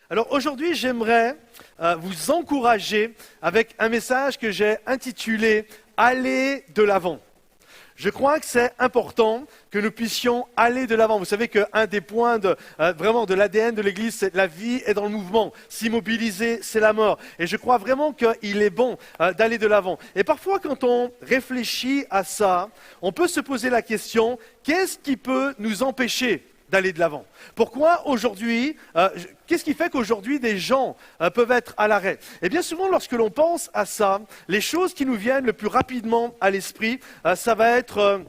Alors aujourd'hui, j'aimerais vous encourager avec un message que j'ai intitulé « Aller de l'avant ». Je crois que c'est important que nous puissions aller de l'avant. Vous savez qu'un des points vraiment de l'ADN de l'Église, c'est la vie est dans le mouvement. S'immobiliser, c'est la mort. Et je crois vraiment qu'il est bon d'aller de l'avant. Et parfois, quand on réfléchit à ça, on peut se poser la question, qu'est-ce qui peut nous empêcher d'aller de l'avant? Pourquoi aujourd'hui, qu'est-ce qui fait qu'aujourd'hui des gens peuvent être à l'arrêt? Et bien souvent, lorsque l'on pense à ça, les choses qui nous viennent le plus rapidement à l'esprit, ça va être...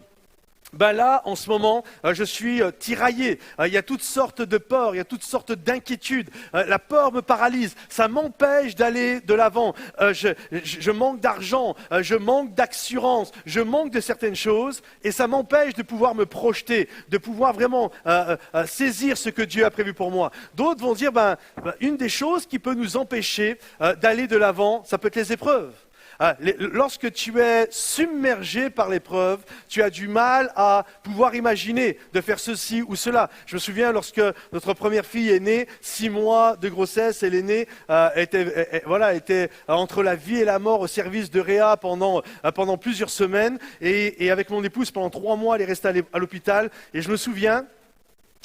là, en ce moment, je suis tiraillé. Il y a toutes sortes de peurs, il y a toutes sortes d'inquiétudes. La peur me paralyse, ça m'empêche d'aller de l'avant. Je manque d'argent, je manque d'assurance, je manque de certaines choses et ça m'empêche de pouvoir me projeter, de pouvoir vraiment saisir ce que Dieu a prévu pour moi. D'autres vont dire, une des choses qui peut nous empêcher d'aller de l'avant, ça peut être les épreuves. Lorsque tu es submergé par l'épreuve, tu as du mal à pouvoir imaginer de faire ceci ou cela. Je me souviens lorsque notre première fille est née, 6 mois de grossesse, elle est née, était entre la vie et la mort au service de Réa pendant plusieurs semaines. Et avec mon épouse, pendant 3 mois, elle est restée à l'hôpital. Et je me souviens...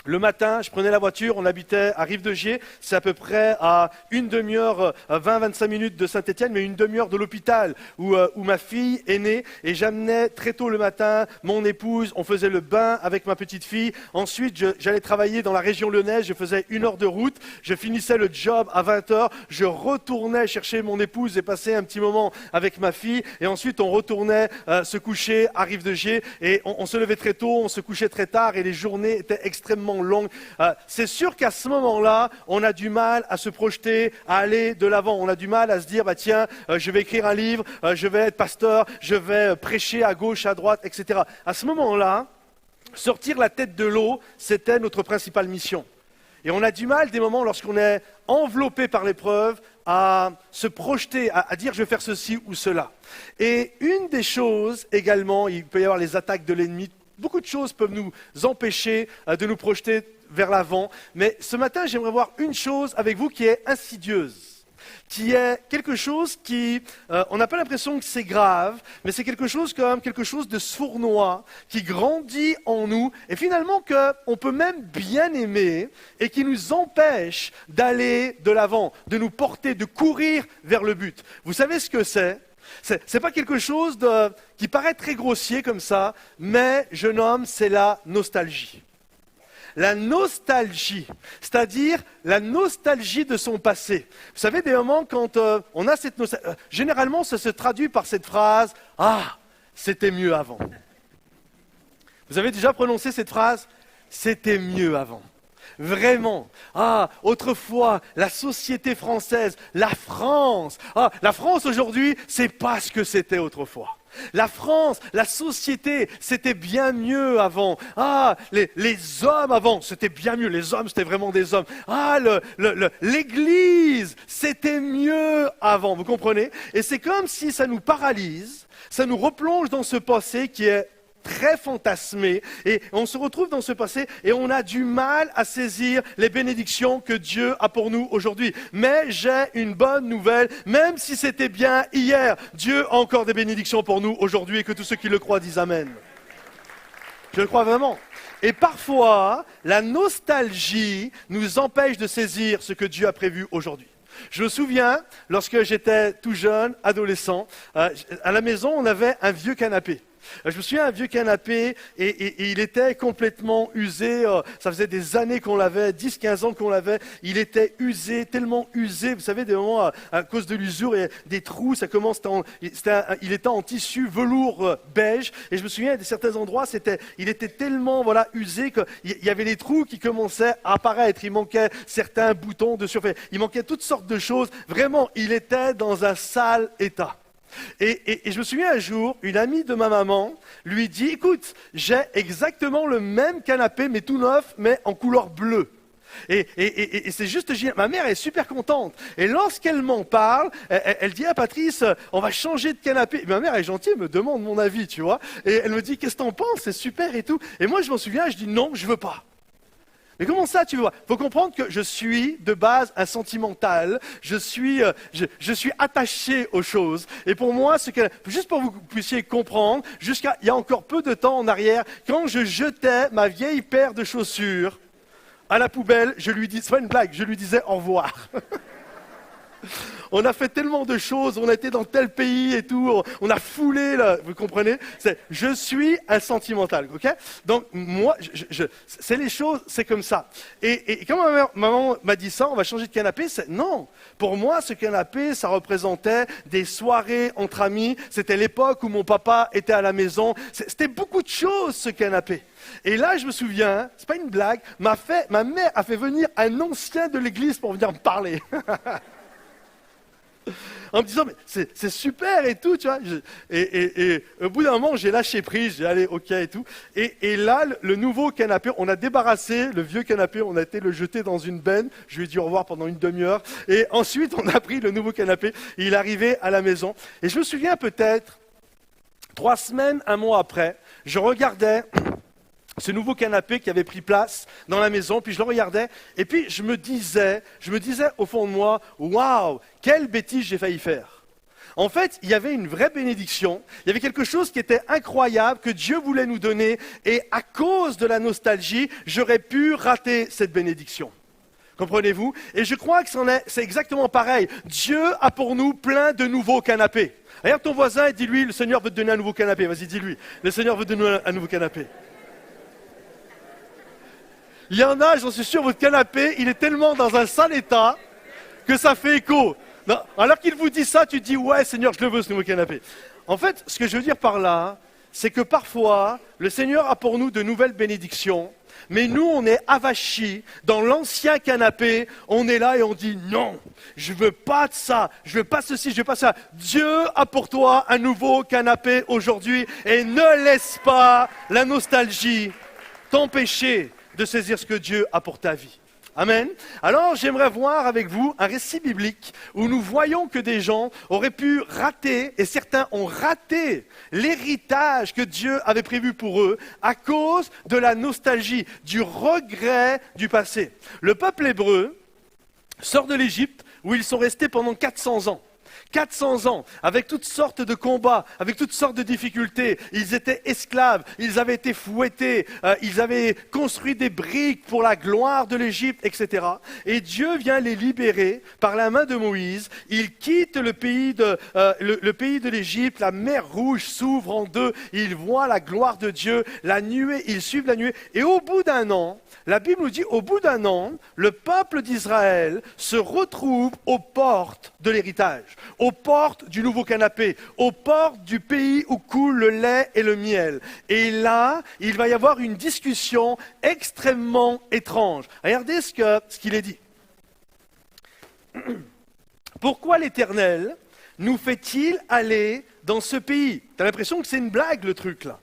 Le matin, je prenais la voiture, on habitait à Rive-de-Gier, c'est à peu près à une demi-heure, 20-25 minutes de Saint-Étienne, mais une demi-heure de l'hôpital où ma fille est née. Et j'amenais très tôt le matin mon épouse, on faisait le bain avec ma petite fille. Ensuite, j'allais travailler dans la région lyonnaise, je faisais 1 heure de route, je finissais le job à 20h, je retournais chercher mon épouse et passer un petit moment avec ma fille. Et ensuite, on retournait se coucher à Rive-de-Gier et on se levait très tôt, on se couchait très tard et les journées étaient extrêmement longue. C'est sûr qu'à ce moment-là, on a du mal à se projeter, à aller de l'avant. On a du mal à se dire, tiens, je vais écrire un livre, je vais être pasteur, je vais prêcher à gauche, à droite, etc. À ce moment-là, sortir la tête de l'eau, c'était notre principale mission. Et on a du mal, des moments, lorsqu'on est enveloppé par l'épreuve, à se projeter, à dire, je vais faire ceci ou cela. Et une des choses également, il peut y avoir les attaques de l'ennemi. Beaucoup de choses peuvent nous empêcher de nous projeter vers l'avant. Mais ce matin, j'aimerais voir une chose avec vous qui est insidieuse, qui est quelque chose qui, on n'a pas l'impression que c'est grave, mais c'est quelque chose comme quelque chose de sournois, qui grandit en nous, et finalement qu'on peut même bien aimer, et qui nous empêche d'aller de l'avant, de nous porter, de courir vers le but. Vous savez ce que c'est ? C'est pas quelque chose qui paraît très grossier comme ça, mais je nomme, c'est la nostalgie. La nostalgie, c'est-à-dire la nostalgie de son passé. Vous savez, des moments quand on a cette nostalgie, généralement ça se traduit par cette phrase « Ah, c'était mieux avant ». Vous avez déjà prononcé cette phrase « C'était mieux avant ». Vraiment, autrefois, la société française, la France aujourd'hui, c'est pas ce que c'était autrefois. La France, la société, c'était bien mieux avant. Les hommes avant, c'était bien mieux. Les hommes, c'était vraiment des hommes. L'Église, c'était mieux avant. Vous comprenez? Et c'est comme si ça nous paralyse, ça nous replonge dans ce passé qui est très fantasmé, et on se retrouve dans ce passé et on a du mal à saisir les bénédictions que Dieu a pour nous aujourd'hui. Mais j'ai une bonne nouvelle, même si c'était bien hier, Dieu a encore des bénédictions pour nous aujourd'hui, et que tous ceux qui le croient disent Amen. Je le crois vraiment. Et parfois, la nostalgie nous empêche de saisir ce que Dieu a prévu aujourd'hui. Je me souviens, lorsque j'étais tout jeune, adolescent, à la maison, on avait un vieux canapé. Je me souviens d'un vieux canapé et il était complètement usé. Ça faisait des années qu'on l'avait, 10-15 ans qu'on l'avait. Il était usé, tellement usé. Vous savez, des moments à cause de l'usure, et des trous, il était en tissu velours beige. Et je me souviens de certains endroits, il était tellement usé qu'il y avait des trous qui commençaient à apparaître. Il manquait certains boutons de surface. Il manquait toutes sortes de choses. Vraiment, il était dans un sale état. Et je me souviens un jour, une amie de ma maman lui dit « Écoute, j'ai exactement le même canapé, mais tout neuf, mais en couleur bleue. » Et c'est juste génial. Ma mère est super contente. Et lorsqu'elle m'en parle, elle dit « Ah Patrice, on va changer de canapé. » Et ma mère est gentille, elle me demande mon avis, tu vois. Et elle me dit « Qu'est-ce que t'en penses? C'est super et tout. » Et moi je m'en souviens, je dis « Non, je veux pas. » Mais comment ça, tu vois? Il faut comprendre que je suis de base un sentimental, je suis attaché aux choses. Et pour moi, juste pour que vous puissiez comprendre, il y a encore peu de temps en arrière, quand je jetais ma vieille paire de chaussures à la poubelle, c'est pas une blague, je lui disais au revoir. On a fait tellement de choses, on a été dans tel pays et tout, on a foulé, là, vous comprenez? Je suis un sentimental, ok? Donc moi, c'est les choses, c'est comme ça. Et quand maman m'a dit ça, on va changer de canapé, non. Pour moi, ce canapé, ça représentait des soirées entre amis. C'était l'époque où mon papa était à la maison. C'était beaucoup de choses, ce canapé. Et là, je me souviens, c'est pas une blague, ma mère a fait venir un ancien de l'église pour venir me parler. En me disant, mais c'est super et tout, tu vois. Et au bout d'un moment, j'ai lâché prise, j'ai allé, ok et tout. Et là, le nouveau canapé, on a débarrassé le vieux canapé, on a été le jeter dans une benne. Je lui ai dit au revoir pendant une demi-heure. Et ensuite, on a pris le nouveau canapé. Et il arrivait à la maison. Et je me souviens peut-être, 3 semaines, 1 mois après, je regardais ce nouveau canapé qui avait pris place dans la maison, puis je le regardais, et puis je me disais au fond de moi, waouh, quelle bêtise j'ai failli faire. En fait, il y avait une vraie bénédiction, il y avait quelque chose qui était incroyable, que Dieu voulait nous donner, et à cause de la nostalgie, j'aurais pu rater cette bénédiction. Comprenez-vous? Et je crois que c'est exactement pareil. Dieu a pour nous plein de nouveaux canapés. Regarde ton voisin et dis-lui, le Seigneur veut te donner un nouveau canapé. Vas-y, dis-lui, le Seigneur veut te donner un nouveau canapé. Il y en a, j'en suis sûr, votre canapé, il est tellement dans un sale état que ça fait écho. Non, alors qu'il vous dit ça, tu te dis, ouais Seigneur, je le veux ce nouveau canapé. En fait, ce que je veux dire par là, c'est que parfois, le Seigneur a pour nous de nouvelles bénédictions, mais nous, on est avachis dans l'ancien canapé, on est là et on dit, non, je veux pas de ça, je veux pas ceci, je veux pas ça. Dieu a pour toi un nouveau canapé aujourd'hui et ne laisse pas la nostalgie t'empêcher de saisir ce que Dieu a pour ta vie. Amen. Alors, j'aimerais voir avec vous un récit biblique où nous voyons que des gens auraient pu rater, et certains ont raté l'héritage que Dieu avait prévu pour eux à cause de la nostalgie, du regret du passé. Le peuple hébreu sort de l'Égypte où ils sont restés pendant 400 ans. 400 ans, avec toutes sortes de combats, avec toutes sortes de difficultés. Ils étaient esclaves, ils avaient été fouettés, ils avaient construit des briques pour la gloire de l'Égypte, etc. Et Dieu vient les libérer par la main de Moïse. Ils quittent le pays de l'Égypte, la mer Rouge s'ouvre en deux, ils voient la gloire de Dieu, la nuée, ils suivent la nuée. Et au bout d'1 an, la Bible nous dit, au bout d'1 an, le peuple d'Israël se retrouve aux portes de l'héritage, aux portes du nouveau canapé, aux portes du pays où coule le lait et le miel. Et là, il va y avoir une discussion extrêmement étrange. Regardez ce qu'il est dit. Pourquoi l'Éternel nous fait-il aller dans ce pays? Tu as l'impression que c'est une blague le truc là.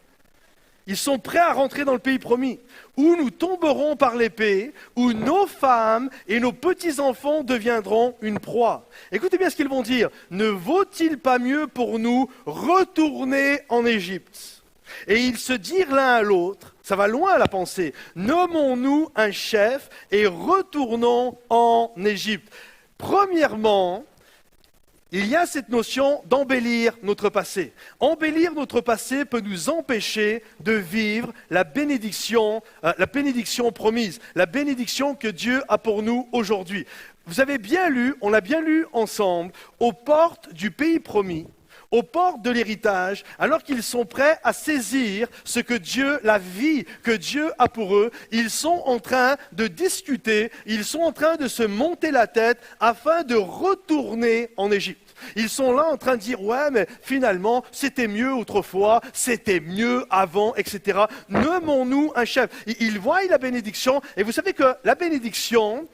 Ils sont prêts à rentrer dans le pays promis, où nous tomberons par l'épée, où nos femmes et nos petits-enfants deviendront une proie. Écoutez bien ce qu'ils vont dire. Ne vaut-il pas mieux pour nous retourner en Égypte? Et ils se dirent l'un à l'autre, ça va loin la pensée, nommons-nous un chef et retournons en Égypte. Premièrement, il y a cette notion d'embellir notre passé. Embellir notre passé peut nous empêcher de vivre la bénédiction promise, la bénédiction que Dieu a pour nous aujourd'hui. Vous avez bien lu, on l'a bien lu ensemble, aux portes du pays promis, aux portes de l'héritage, alors qu'ils sont prêts à saisir ce que Dieu, la vie que Dieu a pour eux, ils sont en train de discuter, ils sont en train de se monter la tête afin de retourner en Égypte. Ils sont là en train de dire, ouais, mais finalement, c'était mieux autrefois, c'était mieux avant, etc. Nommons-nous un chef. Ils voient la bénédiction, et vous savez que la bénédiction,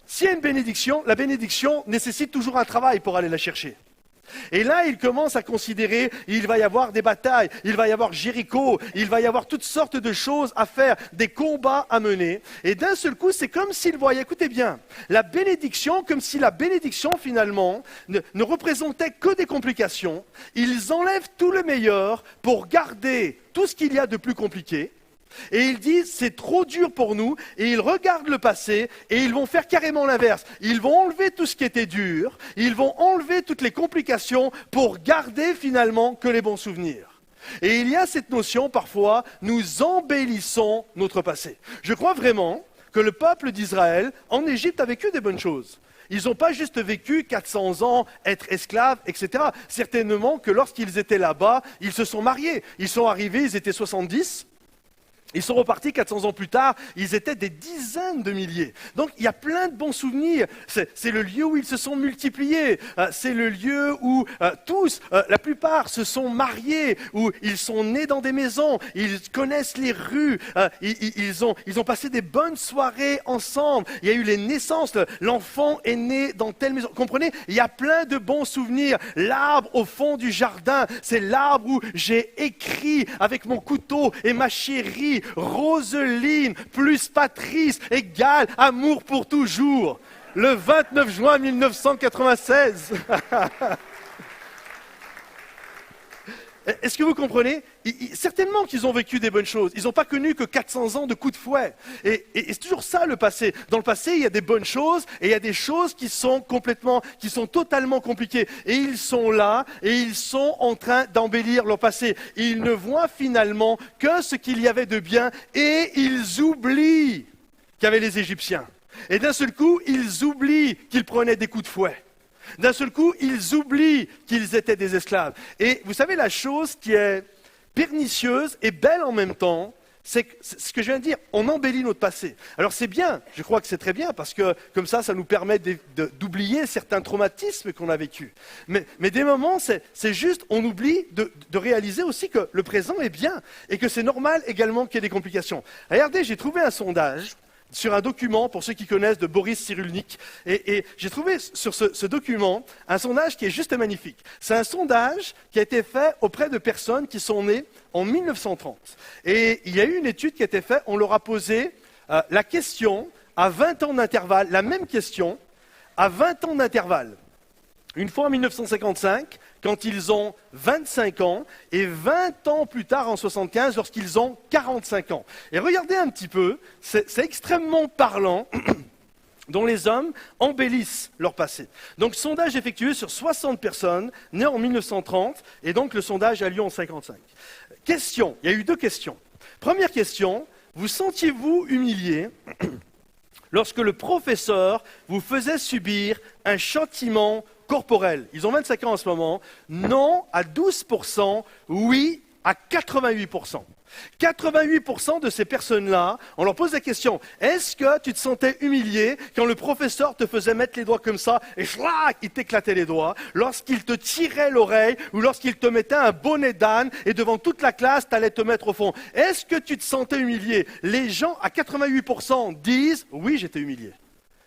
s'il y a une bénédiction, la bénédiction nécessite toujours un travail pour aller la chercher. Et là, il commence à considérer, il va y avoir des batailles, il va y avoir Jéricho, il va y avoir toutes sortes de choses à faire, des combats à mener. Et d'un seul coup, c'est comme s'il voyait, écoutez bien, la bénédiction, comme si la bénédiction finalement ne représentait que des complications. Ils enlèvent tout le meilleur pour garder tout ce qu'il y a de plus compliqué. Et ils disent, c'est trop dur pour nous, et ils regardent le passé, et ils vont faire carrément l'inverse. Ils vont enlever tout ce qui était dur, ils vont enlever toutes les complications pour garder finalement que les bons souvenirs. Et il y a cette notion, parfois, nous embellissons notre passé. Je crois vraiment que le peuple d'Israël, en Égypte, a vécu des bonnes choses. Ils n'ont pas juste vécu 400 ans, être esclaves, etc. Certainement que lorsqu'ils étaient là-bas, ils se sont mariés. Ils sont arrivés, ils étaient 70. Ils sont repartis 400 ans plus tard, ils étaient des dizaines de milliers. Donc il y a plein de bons souvenirs. C'est le lieu où ils se sont multipliés. C'est le lieu où la plupart se sont mariés, où ils sont nés dans des maisons, ils connaissent les rues, ils ont passé des bonnes soirées ensemble. Il y a eu les naissances, l'enfant est né dans telle maison. Comprenez? Il y a plein de bons souvenirs. L'arbre au fond du jardin, c'est l'arbre où j'ai écrit avec mon couteau et ma chérie, Roseline plus Patrice égale amour pour toujours. Le 29 juin 1996. Est-ce que vous comprenez? Certainement qu'ils ont vécu des bonnes choses. Ils n'ont pas connu que 400 ans de coups de fouet. Et c'est toujours ça le passé. Dans le passé, il y a des bonnes choses et il y a des choses qui sont totalement compliquées. Et ils sont là et ils sont en train d'embellir leur passé. Ils ne voient finalement que ce qu'il y avait de bien et ils oublient qu'il y avait les Égyptiens. Et d'un seul coup, ils oublient qu'ils prenaient des coups de fouet. D'un seul coup, ils oublient qu'ils étaient des esclaves. Et vous savez, la chose qui est pernicieuse et belle en même temps, c'est ce que je viens de dire, on embellit notre passé. Alors c'est bien, je crois que c'est très bien, parce que comme ça nous permet d'oublier certains traumatismes qu'on a vécus. Mais des moments, c'est juste, on oublie de réaliser aussi que le présent est bien, et que c'est normal également qu'il y ait des complications. Regardez, j'ai trouvé un sondage sur un document, pour ceux qui connaissent, de Boris Cyrulnik. Et j'ai trouvé sur ce document un sondage qui est juste magnifique. C'est un sondage qui a été fait auprès de personnes qui sont nées en 1930. Et il y a eu une étude qui a été faite, on leur a posé la question à 20 ans d'intervalle, la même question à 20 ans d'intervalle. Une fois en 1955, quand ils ont 25 ans, et 20 ans plus tard, en 75, lorsqu'ils ont 45 ans. Et regardez un petit peu, c'est extrêmement parlant, dont les hommes embellissent leur passé. Donc, sondage effectué sur 60 personnes, nées en 1930, et donc le sondage a lieu en 55. Question, il y a eu 2 questions. Première question, vous sentiez-vous humilié lorsque le professeur vous faisait subir un châtiment corporel? Ils ont 25 ans en ce moment. Non à 12%, oui à 88%. 88% de ces personnes-là, on leur pose la question, est-ce que tu te sentais humilié quand le professeur te faisait mettre les doigts comme ça et schlac, il t'éclatait les doigts, lorsqu'il te tirait l'oreille ou lorsqu'il te mettait un bonnet d'âne et devant toute la classe, tu allais te mettre au fond. Est-ce que tu te sentais humilié? Les gens à 88% disent, oui, j'étais humilié.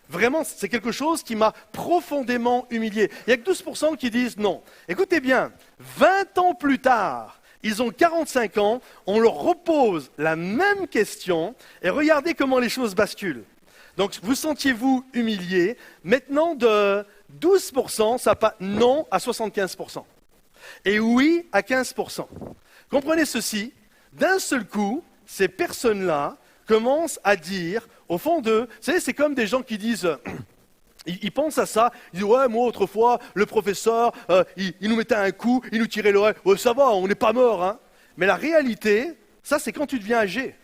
Vraiment, c'est quelque chose qui m'a profondément humilié. Il n'y a que 12% qui disent non. Écoutez bien, 20 ans plus tard, ils ont 45 ans, on leur repose la même question et regardez comment les choses basculent. Donc, vous sentiez-vous humilié? Maintenant, de 12%, ça passe non à 75%. Et oui à 15%. Comprenez ceci, d'un seul coup, ces personnes-là commencent à dire, au fond d'eux, vous savez, c'est comme des gens qui disent... Ils pensent à ça, ils disent « Ouais, moi, autrefois, le professeur, il nous mettait un coup, il nous tirait l'oreille. Ouais, ça va, on n'est pas mort. Hein. » Mais la réalité, ça, c'est quand tu deviens âgé.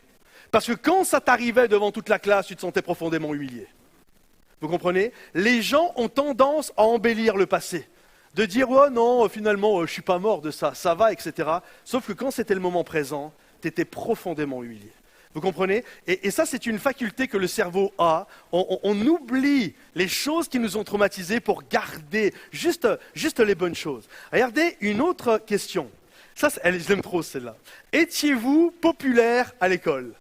Parce que quand ça t'arrivait devant toute la classe, tu te sentais profondément humilié. Vous comprenez? Les gens ont tendance à embellir le passé. De dire « Ouais, non, finalement, je ne suis pas mort de ça, ça va, etc. » Sauf que quand c'était le moment présent, tu étais profondément humilié. Vous comprenez? Et ça, c'est une faculté que le cerveau a. On oublie les choses qui nous ont traumatisés pour garder juste les bonnes choses. Regardez une autre question. Ça, je l'aime trop celle-là. Étiez-vous populaire à l'école?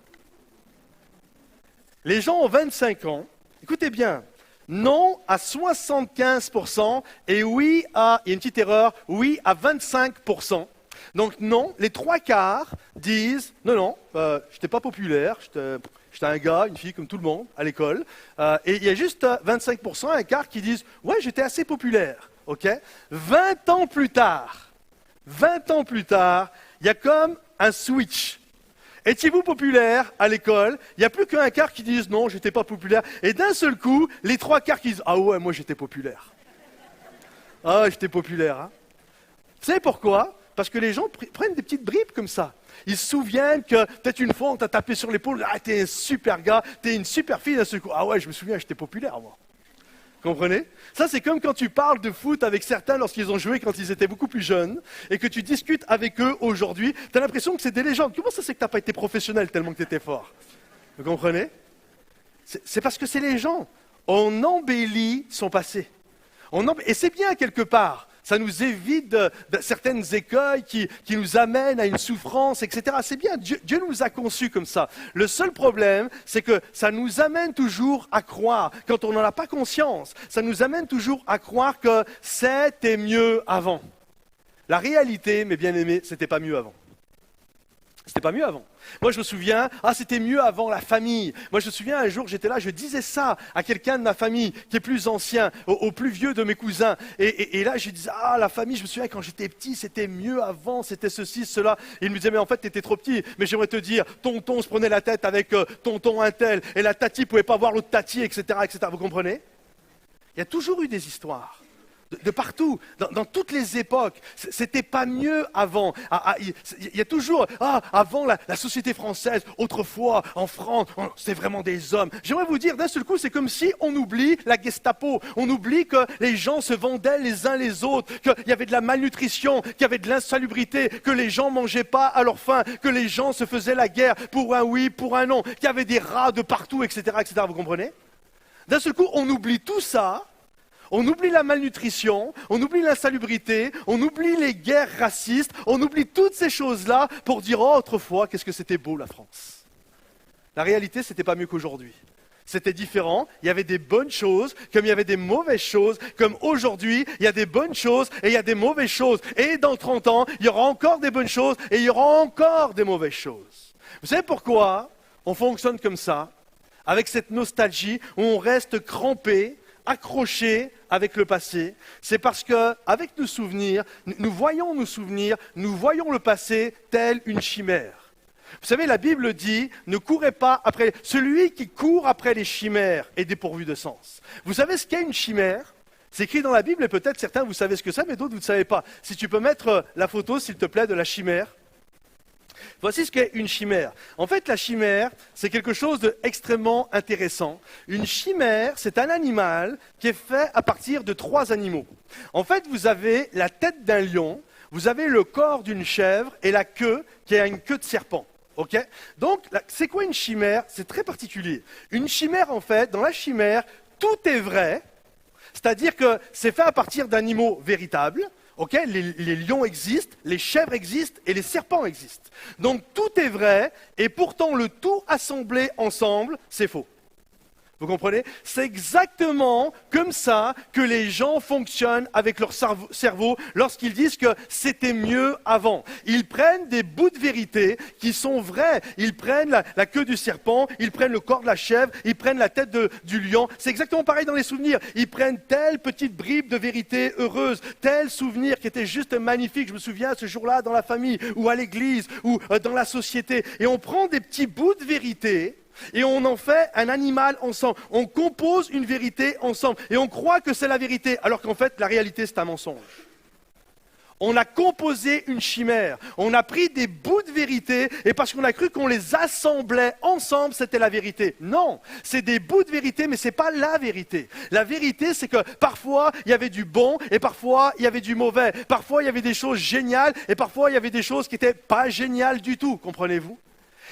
Les gens ont 25 ans. Écoutez bien. Non à 75% et oui à, il y a une petite erreur, oui à 25%. Donc non, les 3/4 disent « Non, je n'étais pas populaire, j'étais un gars, une fille comme tout le monde à l'école. Et il y a juste 25%, un quart qui disent « Ouais, j'étais assez populaire. Okay » 20 ans plus tard, il y a comme un switch. Étiez-vous populaire à l'école? Il n'y a plus qu'un quart qui disent non, j'étais pas populaire. Et d'un seul coup, les 3 quarts qui disent ah ouais, moi j'étais populaire. Ah, j'étais populaire. Hein. Vous savez pourquoi? Parce que les gens prennent des petites bribes comme ça. Ils se souviennent que peut-être une fois on t'a tapé sur l'épaule, ah t'es un super gars, t'es une super fille d'un seul coup. Ah ouais, je me souviens, j'étais populaire moi. Comprenez? Ça, c'est comme quand tu parles de foot avec certains lorsqu'ils ont joué quand ils étaient beaucoup plus jeunes et que tu discutes avec eux aujourd'hui. Tu as l'impression que c'est des légendes. Comment ça, c'est que tu n'as pas été professionnel tellement que tu étais fort? Vous comprenez? C'est parce que c'est les gens. On embellit son passé. Et c'est bien quelque part. Ça nous évite de certaines écueils qui nous amènent à une souffrance, etc. C'est bien, Dieu nous a conçus comme ça. Le seul problème, c'est que ça nous amène toujours à croire, quand on n'en a pas conscience, ça nous amène toujours à croire que c'était mieux avant. La réalité, mes bien-aimés, c'était pas mieux avant. C'était pas mieux avant. Moi, je me souviens, c'était mieux avant la famille. Moi, je me souviens, un jour, j'étais là, je disais ça à quelqu'un de ma famille qui est plus ancien, au plus vieux de mes cousins. Et là, je disais, la famille, je me souviens, quand j'étais petit, c'était mieux avant, c'était ceci, cela. Et il me disait, mais en fait, tu étais trop petit. Mais j'aimerais te dire, tonton se prenait la tête avec tonton un tel, et la tati ne pouvait pas voir l'autre tati, etc., etc. Vous comprenez? Il y a toujours eu des histoires. De partout, dans toutes les époques, c'était pas mieux avant. Il y a toujours, avant la société française, autrefois, en France, c'était vraiment des hommes. J'aimerais vous dire, d'un seul coup, c'est comme si on oublie la Gestapo, on oublie que les gens se vendaient les uns les autres, qu'il y avait de la malnutrition, qu'il y avait de l'insalubrité, que les gens mangeaient pas à leur faim, que les gens se faisaient la guerre pour un oui, pour un non, qu'il y avait des rats de partout, etc., etc., vous comprenez? D'un seul coup, on oublie tout ça. On oublie la malnutrition, on oublie l'insalubrité, on oublie les guerres racistes, on oublie toutes ces choses-là pour dire autrefois, qu'est-ce que c'était beau la France. La réalité, c'était pas mieux qu'aujourd'hui. C'était différent, il y avait des bonnes choses, comme il y avait des mauvaises choses, comme aujourd'hui, il y a des bonnes choses et il y a des mauvaises choses. Et dans 30 ans, il y aura encore des bonnes choses et il y aura encore des mauvaises choses. Vous savez pourquoi on fonctionne comme ça, avec cette nostalgie où on reste crampé, accroché avec le passé? C'est parce que, avec nos souvenirs, nous voyons le passé tel une chimère. Vous savez, la Bible dit, ne courez pas après, celui qui court après les chimères est dépourvu de sens. Vous savez ce qu'est une chimère? C'est écrit dans la Bible et peut-être certains vous savez ce que c'est, mais d'autres vous ne savez pas. Si tu peux mettre la photo, s'il te plaît, de la chimère. Voici ce qu'est une chimère. En fait, la chimère, c'est quelque chose d'extrêmement intéressant. Une chimère, c'est un animal qui est fait à partir de 3 animaux. En fait, vous avez la tête d'un lion, vous avez le corps d'une chèvre et la queue qui a une queue de serpent. Okay? Donc, c'est quoi une chimère? C'est très particulier. Une chimère, en fait, dans la chimère, tout est vrai, c'est-à-dire que c'est fait à partir d'animaux véritables. Okay, les lions existent, les chèvres existent et les serpents existent. Donc tout est vrai et pourtant le tout assemblé ensemble, c'est faux. Vous comprenez? C'est exactement comme ça que les gens fonctionnent avec leur cerveau lorsqu'ils disent que c'était mieux avant. Ils prennent des bouts de vérité qui sont vrais. Ils prennent la queue du serpent, ils prennent le corps de la chèvre, ils prennent la tête du lion. C'est exactement pareil dans les souvenirs. Ils prennent telle petite bribe de vérité heureuse, tel souvenir qui était juste magnifique. Je me souviens ce jour-là dans la famille ou à l'église ou dans la société. Et on prend des petits bouts de vérité et on en fait un animal ensemble. On compose une vérité ensemble. Et on croit que c'est la vérité, alors qu'en fait, la réalité, c'est un mensonge. On a composé une chimère. On a pris des bouts de vérité, et parce qu'on a cru qu'on les assemblait ensemble, c'était la vérité. Non, c'est des bouts de vérité, mais ce n'est pas la vérité. La vérité, c'est que parfois, il y avait du bon, et parfois, il y avait du mauvais. Parfois, il y avait des choses géniales, et parfois, il y avait des choses qui n'étaient pas géniales du tout, comprenez-vous ?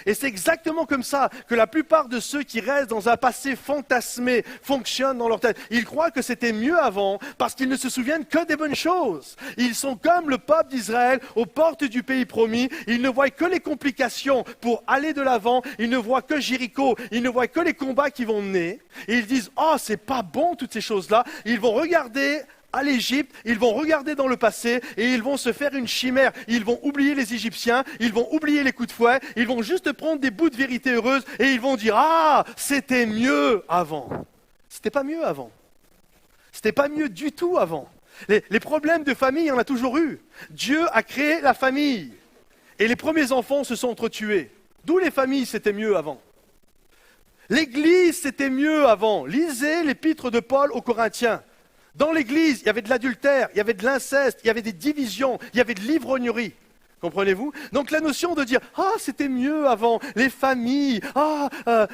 Et c'est exactement comme ça que la plupart de ceux qui restent dans un passé fantasmé fonctionnent dans leur tête. Ils croient que c'était mieux avant parce qu'ils ne se souviennent que des bonnes choses. Ils sont comme le peuple d'Israël aux portes du pays promis. Ils ne voient que les complications pour aller de l'avant. Ils ne voient que Jéricho. Ils ne voient que les combats qui vont mener. Et ils disent « Oh, c'est pas bon toutes ces choses-là ». Ils vont regarder à l'Égypte, ils vont regarder dans le passé et ils vont se faire une chimère. Ils vont oublier les Égyptiens, ils vont oublier les coups de fouet, ils vont juste prendre des bouts de vérité heureuse et ils vont dire « Ah, c'était mieux avant ». C'était pas mieux avant. C'était pas mieux du tout avant. Les problèmes de famille, il y en a toujours eu. Dieu a créé la famille et les premiers enfants se sont entretués. D'où les familles, c'était mieux avant. L'Église, c'était mieux avant. Lisez l'épître de Paul aux Corinthiens. Dans l'Église, il y avait de l'adultère, il y avait de l'inceste, il y avait des divisions, il y avait de l'ivrognerie. Comprenez-vous? Donc la notion de dire « Ah, c'était mieux avant, les familles,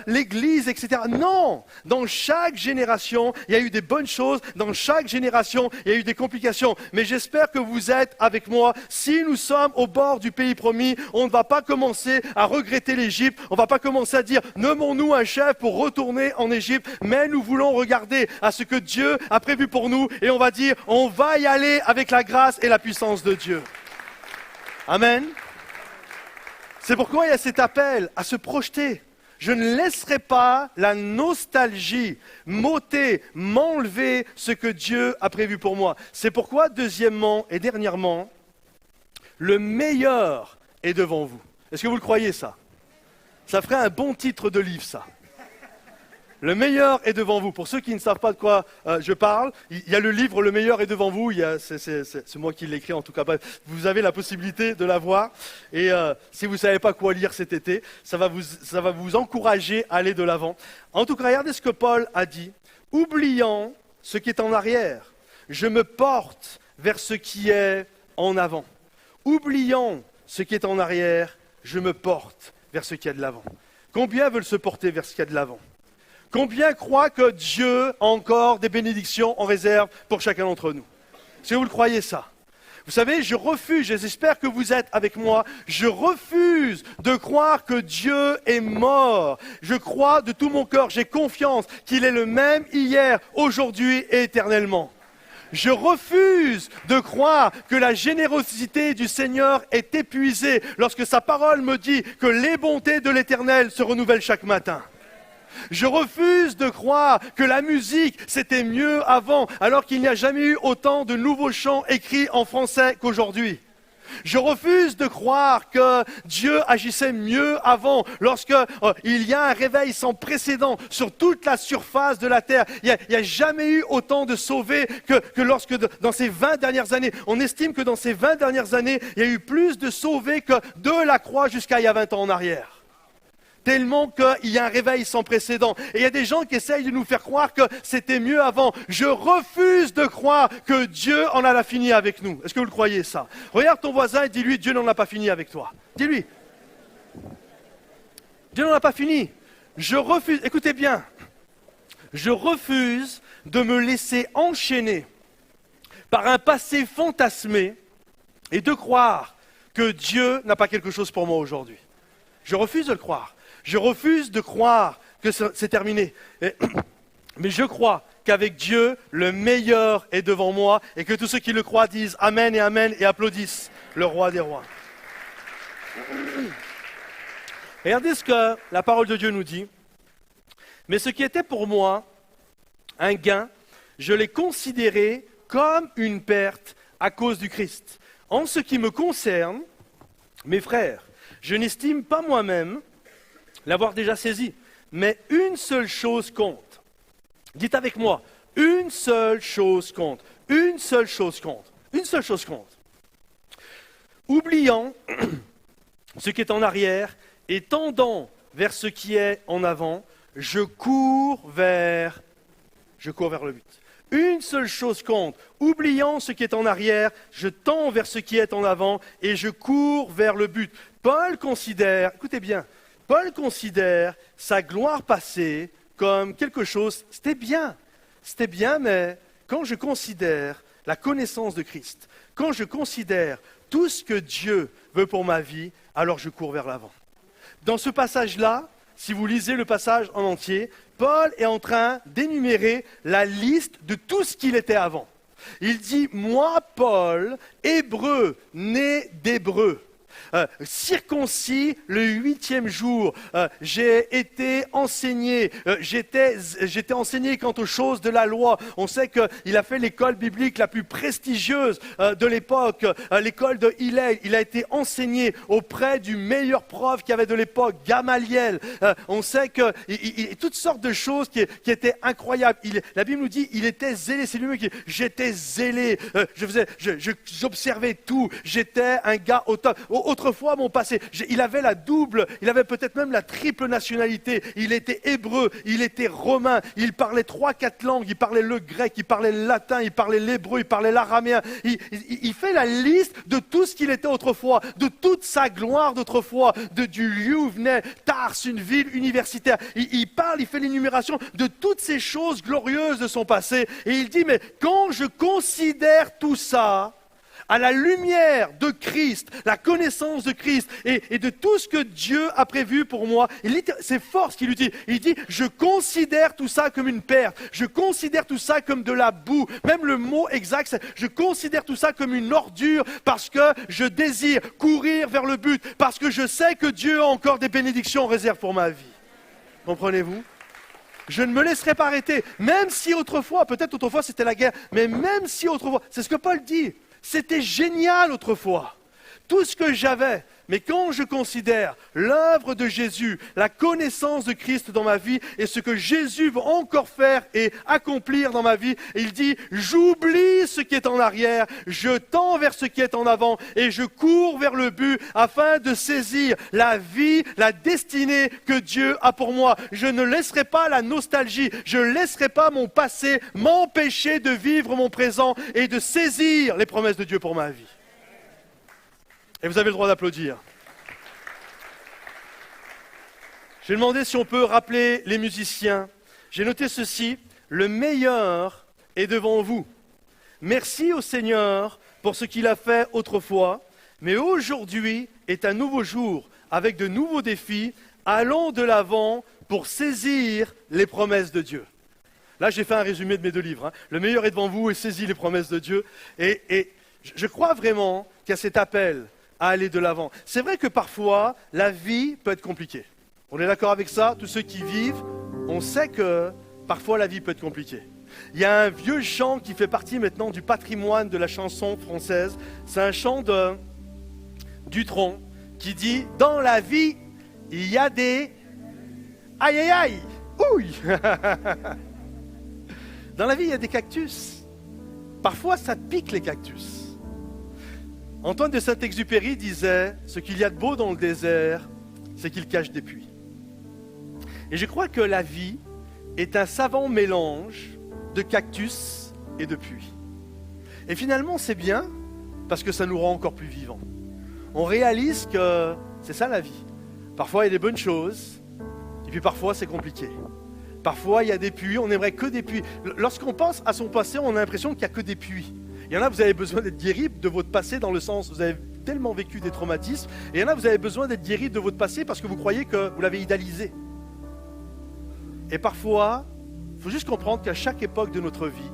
l'Église, etc. » Non! Dans chaque génération, il y a eu des bonnes choses. Dans chaque génération, il y a eu des complications. Mais j'espère que vous êtes avec moi. Si nous sommes au bord du pays promis, on ne va pas commencer à regretter l'Égypte. On ne va pas commencer à dire « Nommons-nous un chef pour retourner en Égypte. » Mais nous voulons regarder à ce que Dieu a prévu pour nous. Et on va dire « On va y aller avec la grâce et la puissance de Dieu. » Amen. C'est pourquoi il y a cet appel à se projeter. Je ne laisserai pas la nostalgie m'ôter, m'enlever ce que Dieu a prévu pour moi. C'est pourquoi, deuxièmement et dernièrement, le meilleur est devant vous. Est-ce que vous le croyez ça? Ça ferait un bon titre de livre, ça. Le meilleur est devant vous. Pour ceux qui ne savent pas de quoi je parle, il y a le livre Le meilleur est devant vous. C'est moi qui l'ai écrit en tout cas. Vous avez la possibilité de l'avoir. Et si vous ne savez pas quoi lire cet été, ça va vous encourager à aller de l'avant. En tout cas, regardez ce que Paul a dit. Oubliant ce qui est en arrière, je me porte vers ce qui est en avant. Oubliant ce qui est en arrière, je me porte vers ce qui est de l'avant. Combien veulent se porter vers ce qui est de l'avant? Combien croient que Dieu a encore des bénédictions en réserve pour chacun d'entre nous? Est-ce que vous le croyez ça? Vous savez, je refuse, j'espère que vous êtes avec moi, je refuse de croire que Dieu est mort. Je crois de tout mon cœur, j'ai confiance qu'il est le même hier, aujourd'hui et éternellement. Je refuse de croire que la générosité du Seigneur est épuisée lorsque sa parole me dit que les bontés de l'Éternel se renouvellent chaque matin. Je refuse de croire que la musique, c'était mieux avant, alors qu'il n'y a jamais eu autant de nouveaux chants écrits en français qu'aujourd'hui. Je refuse de croire que Dieu agissait mieux avant, lorsqu'il y a un réveil sans précédent sur toute la surface de la terre. Il n'y a jamais eu autant de sauvés que lorsque dans ces 20 dernières années. On estime que dans ces 20 dernières années, il y a eu plus de sauvés que de la croix jusqu'à il y a 20 ans en arrière. Tellement qu'il y a un réveil sans précédent. Et il y a des gens qui essayent de nous faire croire que c'était mieux avant. Je refuse de croire que Dieu en a fini avec nous. Est-ce que vous le croyez ça? Regarde ton voisin et dis-lui, Dieu n'en a pas fini avec toi. Dis-lui. Dieu n'en a pas fini. Je refuse, écoutez bien, je refuse de me laisser enchaîner par un passé fantasmé et de croire que Dieu n'a pas quelque chose pour moi aujourd'hui. Je refuse de le croire. Je refuse de croire que c'est terminé. Mais je crois qu'avec Dieu, le meilleur est devant moi et que tous ceux qui le croient disent Amen et applaudissent le roi des rois. Regardez ce que la parole de Dieu nous dit. Mais ce qui était pour moi un gain, je l'ai considéré comme une perte à cause du Christ. En ce qui me concerne, mes frères, je n'estime pas moi-même l'avoir déjà saisi, mais une seule chose compte. Dites avec moi, une seule chose compte. Une seule chose compte. Une seule chose compte. Oubliant ce qui est en arrière et tendant vers ce qui est en avant, je cours vers le but. Une seule chose compte. Oubliant ce qui est en arrière, je tends vers ce qui est en avant et je cours vers le but. Paul considère, écoutez bien, Paul considère sa gloire passée comme quelque chose, c'était bien, mais quand je considère la connaissance de Christ, quand je considère tout ce que Dieu veut pour ma vie, alors je cours vers l'avant. Dans ce passage-là, si vous lisez le passage en entier, Paul est en train d'énumérer la liste de tout ce qu'il était avant. Il dit, moi, Paul, hébreu, né d'hébreu. Circoncis le 8e jour, j'ai été enseigné, j'étais enseigné quant aux choses de la loi. On sait qu'il a fait l'école biblique la plus prestigieuse de l'époque, l'école de Hillel. Il a été enseigné auprès du meilleur prof qu'il y avait de l'époque, Gamaliel. On sait que toutes sortes de choses qui étaient incroyables. La Bible nous dit il était zélé, c'est lui-même qui dit j'étais zélé, j'observais tout, j'étais un gars au top. autrefois mon passé. Il avait il avait peut-être même la triple nationalité. Il était hébreu, il était romain, il parlait 3-4 langues, il parlait le grec, il parlait le latin, il parlait l'hébreu, il parlait l'araméen. Il fait la liste de tout ce qu'il était autrefois, de toute sa gloire d'autrefois, du lieu où venait Tars, une ville universitaire. Il parle, il fait l'énumération de toutes ces choses glorieuses de son passé. Et il dit, mais quand je considère tout ça, à la lumière de Christ, la connaissance de Christ et de tout ce que Dieu a prévu pour moi, c'est fort ce qu'il lui dit. Il dit, je considère tout ça comme une perte, je considère tout ça comme de la boue. Même le mot exact, c'est je considère tout ça comme une ordure parce que je désire courir vers le but, parce que je sais que Dieu a encore des bénédictions en réserve pour ma vie. Comprenez-vous ? Je ne me laisserai pas arrêter, même si autrefois, peut-être autrefois c'était la guerre, mais même si autrefois, c'est ce que Paul dit. C'était génial autrefois, tout ce que j'avais. Mais quand je considère l'œuvre de Jésus, la connaissance de Christ dans ma vie et ce que Jésus veut encore faire et accomplir dans ma vie, il dit, j'oublie ce qui est en arrière, je tends vers ce qui est en avant et je cours vers le but afin de saisir la vie, la destinée que Dieu a pour moi. Je ne laisserai pas la nostalgie, je ne laisserai pas mon passé m'empêcher de vivre mon présent et de saisir les promesses de Dieu pour ma vie. Et vous avez le droit d'applaudir. J'ai demandé si on peut rappeler les musiciens. J'ai noté ceci, le meilleur est devant vous. Merci au Seigneur pour ce qu'il a fait autrefois, mais aujourd'hui est un nouveau jour avec de nouveaux défis. Allons de l'avant pour saisir les promesses de Dieu. Là, j'ai fait un résumé de mes 2 livres. Le meilleur est devant vous et saisis les promesses de Dieu. Et je crois vraiment qu'il y a cet appel à aller de l'avant. C'est vrai que parfois, la vie peut être compliquée. On est d'accord avec ça? Tous ceux qui vivent, on sait que parfois la vie peut être compliquée. Il y a un vieux chant qui fait partie maintenant du patrimoine de la chanson française. C'est un chant de Dutronc qui dit « Dans la vie, il y a des... Aïe, aïe, aïe! Ouille !» Dans la vie, il y a des cactus. Parfois, ça pique les cactus. Antoine de Saint-Exupéry disait « Ce qu'il y a de beau dans le désert, c'est qu'il cache des puits. » Et je crois que la vie est un savant mélange de cactus et de puits. Et finalement, c'est bien parce que ça nous rend encore plus vivants. On réalise que c'est ça la vie. Parfois, il y a des bonnes choses, et puis parfois, c'est compliqué. Parfois, il y a des puits, on n'aimerait que des puits. Lorsqu'on pense à son passé, on a l'impression qu'il n'y a que des puits. Il y en a, vous avez besoin d'être guéri de votre passé dans le sens, vous avez tellement vécu des traumatismes. Et il y en a, vous avez besoin d'être guéri de votre passé parce que vous croyez que vous l'avez idéalisé. Et parfois, il faut juste comprendre qu'à chaque époque de notre vie,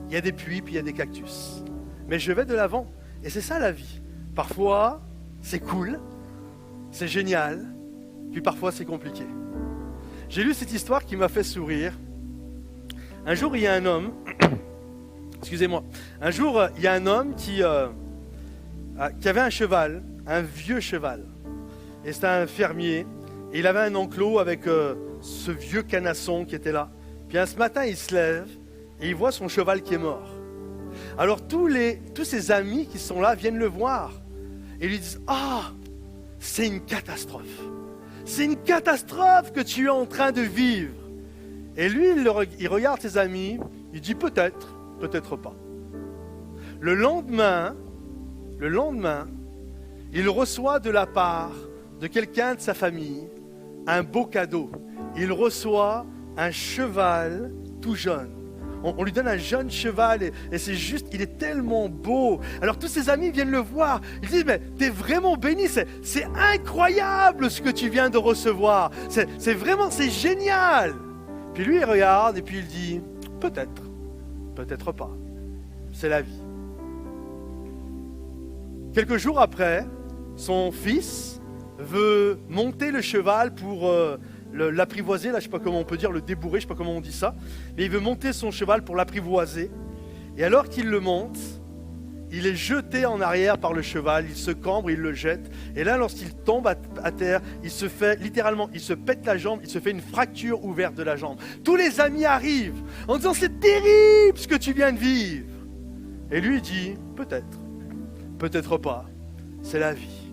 il y a des puits puis il y a des cactus. Mais je vais de l'avant. Et c'est ça la vie. Parfois, c'est cool, c'est génial, puis parfois c'est compliqué. J'ai lu cette histoire qui m'a fait sourire. Un jour, il y a un homme... Excusez-moi. Un jour, il y a un homme qui avait un cheval, un vieux cheval. Et c'était un fermier. Et il avait un enclos avec ce vieux canasson qui était là. Puis ce matin, il se lève et il voit son cheval qui est mort. Alors tous ses amis qui sont là viennent le voir. Et lui disent « Ah, c'est une catastrophe. C'est une catastrophe que tu es en train de vivre. » Et lui, il regarde ses amis, il dit « Peut-être. Peut-être pas. » Le lendemain, il reçoit de la part de quelqu'un de sa famille un beau cadeau. Il reçoit un cheval tout jeune. On lui donne un jeune cheval et c'est juste, il est tellement beau. Alors tous ses amis viennent le voir. Ils disent, mais t'es vraiment béni, c'est incroyable ce que tu viens de recevoir. C'est vraiment, c'est génial. Puis lui, il regarde et puis il dit, peut-être. Peut-être pas. C'est la vie. Quelques jours après, son fils veut monter le cheval pour l'apprivoiser. Là, je ne sais pas comment on peut dire, le débourrer, je ne sais pas comment on dit ça. Mais il veut monter son cheval pour l'apprivoiser. Et alors qu'il le monte, il est jeté en arrière par le cheval. Il se cambre, il le jette. Et là, lorsqu'il tombe à terre, il se fait, littéralement, il se pète la jambe. Il se fait une fracture ouverte de la jambe. Tous les amis arrivent en disant, c'est terrible ce que tu viens de vivre. Et lui, il dit, peut-être. Peut-être pas. C'est la vie.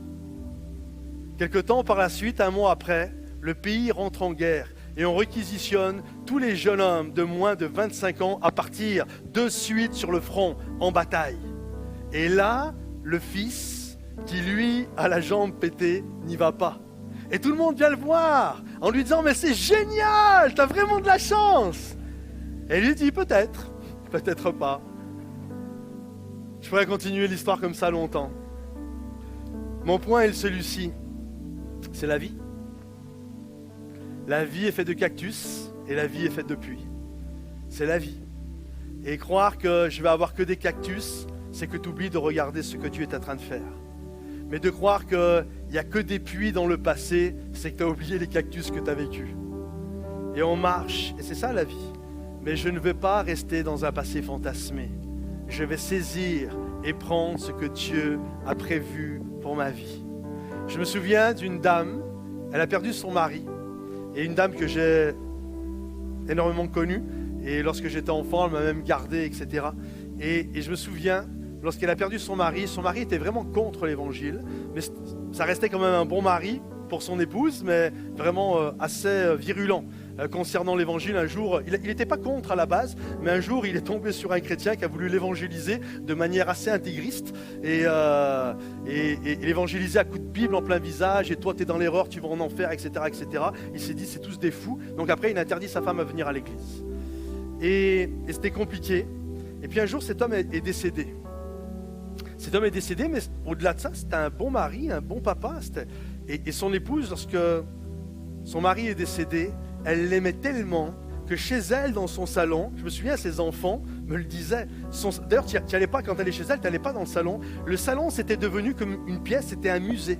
Quelque temps par la suite, un mois après, le pays rentre en guerre et on réquisitionne tous les jeunes hommes de moins de 25 ans à partir de suite sur le front en bataille. Et là, le fils, qui lui a la jambe pétée, n'y va pas. Et tout le monde vient le voir en lui disant « Mais c'est génial, t'as vraiment de la chance !» Et lui dit « Peut-être, peut-être pas. » Je pourrais continuer l'histoire comme ça longtemps. Mon point est celui-ci, c'est la vie. La vie est faite de cactus et la vie est faite de pluie. C'est la vie. Et croire que je vais avoir que des cactus, c'est que tu oublies de regarder ce que tu es en train de faire. Mais de croire qu'il n'y a que des pluies dans le passé, c'est que tu as oublié les cactus que tu as vécus. Et on marche, et c'est ça la vie. Mais je ne veux pas rester dans un passé fantasmé. Je vais saisir et prendre ce que Dieu a prévu pour ma vie. Je me souviens d'une dame, elle a perdu son mari. Et une dame que j'ai énormément connue. Et lorsque j'étais enfant, elle m'a même gardé, etc. Et je me souviens, lorsqu'elle a perdu son mari était vraiment contre l'évangile. Mais ça restait quand même un bon mari pour son épouse, mais vraiment assez virulent. Concernant l'évangile, un jour, il n'était pas contre à la base, mais un jour, il est tombé sur un chrétien qui a voulu l'évangéliser de manière assez intégriste et l'évangéliser à coups de Bible en plein visage, et toi, tu es dans l'erreur, tu vas en enfer, etc., etc. Il s'est dit, c'est tous des fous. Donc après, il interdit sa femme à venir à l'église. Et c'était compliqué. Et puis un jour, cet homme est décédé. Cet homme est décédé, mais au-delà de ça, c'était un bon mari, un bon papa. Et son épouse, lorsque son mari est décédé, elle l'aimait tellement que chez elle, dans son salon, je me souviens, ses enfants me le disaient. D'ailleurs, tu n'y allais pas quand tu allais chez elle, tu n'allais pas dans le salon. Le salon, c'était devenu comme une pièce, c'était un musée,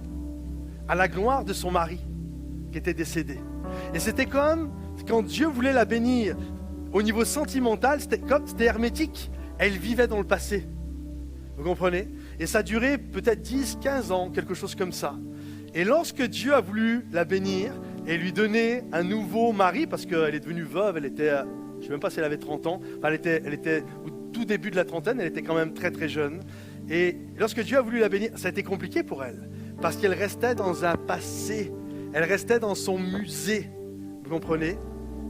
à la gloire de son mari, qui était décédé. Et c'était comme quand Dieu voulait la bénir, au niveau sentimental, c'était hermétique. Elle vivait dans le passé. Vous comprenez? Et ça a duré peut-être 10, 15 ans, quelque chose comme ça. Et lorsque Dieu a voulu la bénir et lui donner un nouveau mari, parce qu'elle est devenue veuve, elle était, je ne sais même pas si elle avait 30 ans, enfin, elle était au tout début de la trentaine, elle était quand même très très jeune. Et lorsque Dieu a voulu la bénir, ça a été compliqué pour elle, parce qu'elle restait dans un passé, elle restait dans son musée, vous comprenez?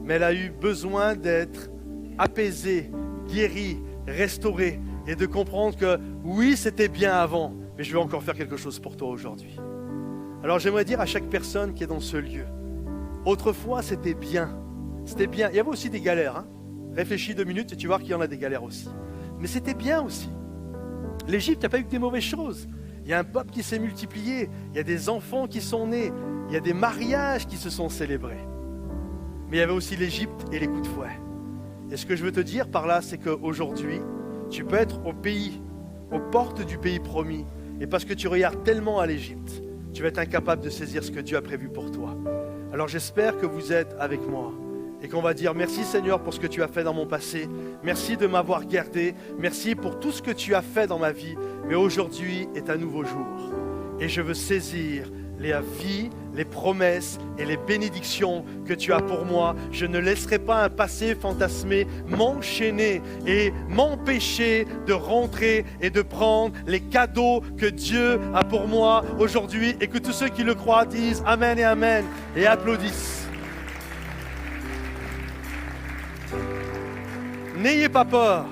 Mais elle a eu besoin d'être apaisée, guérie, restaurée, et de comprendre que oui, c'était bien avant, mais je vais encore faire quelque chose pour toi aujourd'hui. Alors j'aimerais dire à chaque personne qui est dans ce lieu, autrefois c'était bien, c'était bien. Il y avait aussi des galères, hein? Réfléchis 2 minutes et tu vas voir qu'il y en a des galères aussi. Mais c'était bien aussi. L'Égypte n'a pas eu que des mauvaises choses. Il y a un peuple qui s'est multiplié, il y a des enfants qui sont nés, il y a des mariages qui se sont célébrés. Mais il y avait aussi l'Égypte et les coups de fouet. Et ce que je veux te dire par là, c'est qu'aujourd'hui, tu peux être au pays, aux portes du pays promis, et parce que tu regardes tellement à l'Égypte, tu vas être incapable de saisir ce que Dieu a prévu pour toi. Alors j'espère que vous êtes avec moi et qu'on va dire merci Seigneur pour ce que tu as fait dans mon passé. Merci de m'avoir gardé. Merci pour tout ce que tu as fait dans ma vie. Mais aujourd'hui est un nouveau jour. Et je veux saisir les vies, les promesses et les bénédictions que tu as pour moi. Je ne laisserai pas un passé fantasmé m'enchaîner et m'empêcher de rentrer et de prendre les cadeaux que Dieu a pour moi aujourd'hui, et que tous ceux qui le croient disent Amen et Amen et applaudissent. N'ayez pas peur.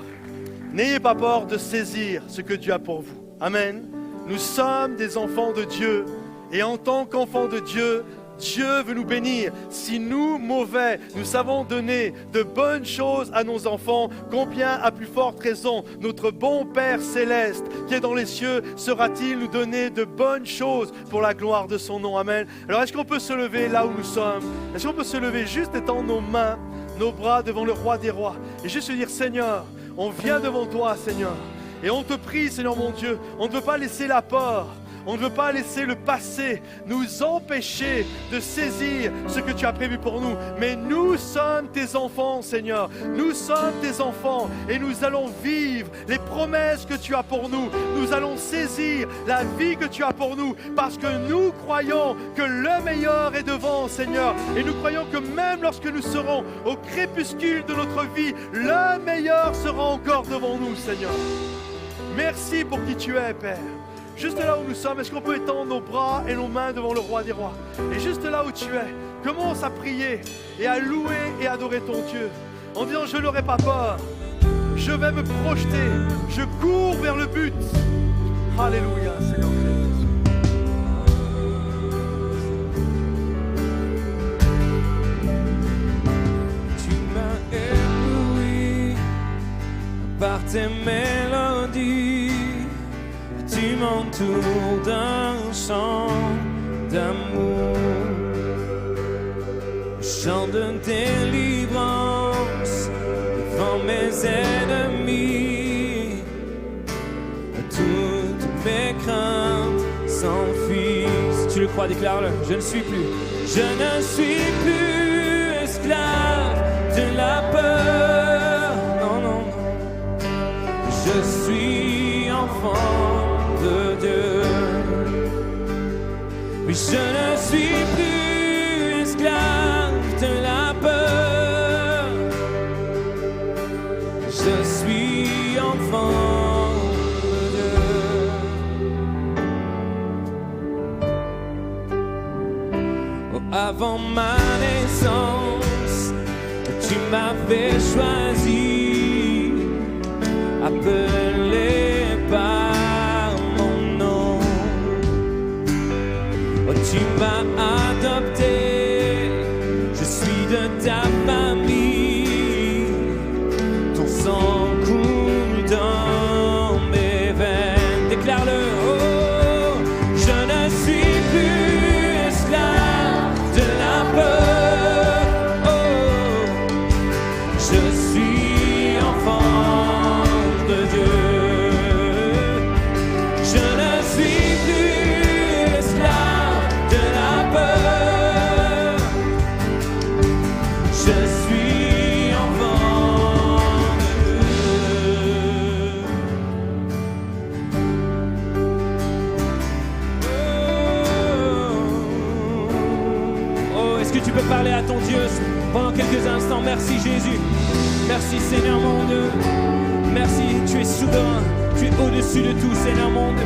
N'ayez pas peur de saisir ce que Dieu a pour vous. Amen. Nous sommes des enfants de Dieu. Et en tant qu'enfants de Dieu, Dieu veut nous bénir. Si nous, mauvais, nous savons donner de bonnes choses à nos enfants, combien à plus forte raison notre bon Père céleste qui est dans les cieux sera-t-il nous donner de bonnes choses pour la gloire de son nom. Amen. Alors est-ce qu'on peut se lever là où nous sommes? Est-ce qu'on peut se lever juste étendre nos mains, nos bras devant le roi des rois et juste dire Seigneur, on vient devant toi Seigneur et on te prie Seigneur mon Dieu, on ne veut pas laisser la peur. On ne veut pas laisser le passé nous empêcher de saisir ce que tu as prévu pour nous. Mais nous sommes tes enfants, Seigneur. Nous sommes tes enfants et nous allons vivre les promesses que tu as pour nous. Nous allons saisir la vie que tu as pour nous parce que nous croyons que le meilleur est devant, Seigneur. Et nous croyons que même lorsque nous serons au crépuscule de notre vie, le meilleur sera encore devant nous, Seigneur. Merci pour qui tu es, Père. juste là où nous sommes, est-ce qu'on peut étendre nos bras et nos mains devant le roi des rois? Et juste là où tu es, commence à prier et à louer et adorer ton Dieu en disant je n'aurai pas peur, je vais me projeter, je cours vers le but. Alléluia, Seigneur Jésus. Tu m'as ébloui par tes mélodies, tu m'entoures d'un chant d'amour, chant de délivrance devant mes ennemis. Toutes mes craintes s'enfuient. Si tu le crois, déclare-le. Je ne suis plus esclave de la peur. Non, non, non. Je suis enfant de Dieu. Oui, je ne suis plus esclave de la peur. Je suis enfant de Dieu. Oh, avant ma naissance, tu m'avais choisi, appelé par mon nom. Oh, tu m'as adopté, je suis de ta famille. Ton sang coule dans mes veines. Déclare-le. Oh, je ne suis plus esclave de la peur. Oh, je suis enfant de Dieu. Je ne suis plus esclave de la peur. Je suis enfant de Dieu. Oh, est-ce que tu peux parler à ton Dieu pendant quelques instants? Merci Jésus. Merci Seigneur mon Dieu. Merci, tu es souverain. Tu es au-dessus de tout Seigneur mon Dieu.